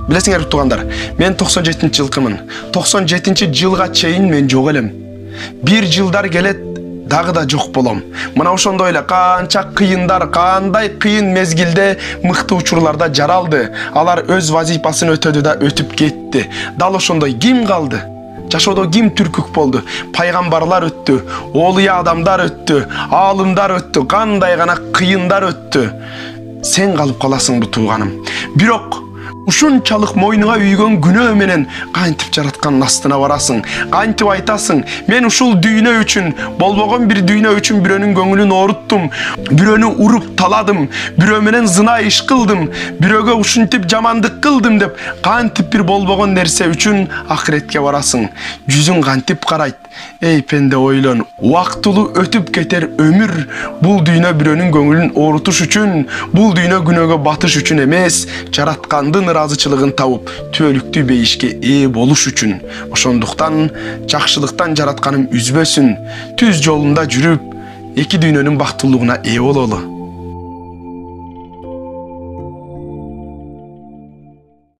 Билесиңер тугандар, мен 97-жылкымын. 97-жылга чейин мен жок элем. Бир жылдар келет, дагы да жок болом. Мына ошондой эле канча кыйындар, кандай кыйын мезгилде мыкты учурларда жаралды. Алар өз вазифасын өтөдү да өтүп кетти. Дал ошондой ким калды? Жашоодо ким түркүк болду? Пайгамбарлар өттү, олуя адамдар өттү, аалымдар өттү, кандай гана кыйындар өттү. Сен калып каласың бу тууганым. Бирок ушунчалык мойнуңа үйгөн күнөө менен кантип жараткандын астына барасың? Кантип айтасың? Мен ушул дүйнө үчүн, болбогон бир дүйнө үчүн бирөөнүн көңүлүн ооруттум, бирөөнү уруп таладым, бирөө менен зына иш кылдым, бирөөгө ушинтип жамандык кылдым деп, кантип бир болбогон нерсе үчүн акыретке барасың? Жүзүң кантип карайт? Эй пенде ойлон, убактылуу өтүп кетер өмүр бул дүйнө бирөөнүн көңүлүн оорутуш үчүн, бул дүйнө күнөөгө батыш үчүн эмес, жараткандын ыраазычылыгын табып, түбөлүктүү бейишке ээ болуш үчүн. Ошондуктан жакшылыктан жаратканым үзбөсүн, түз жолунда жүрүп, эки дүйнөнүн бактылуулугуна ээ бололу.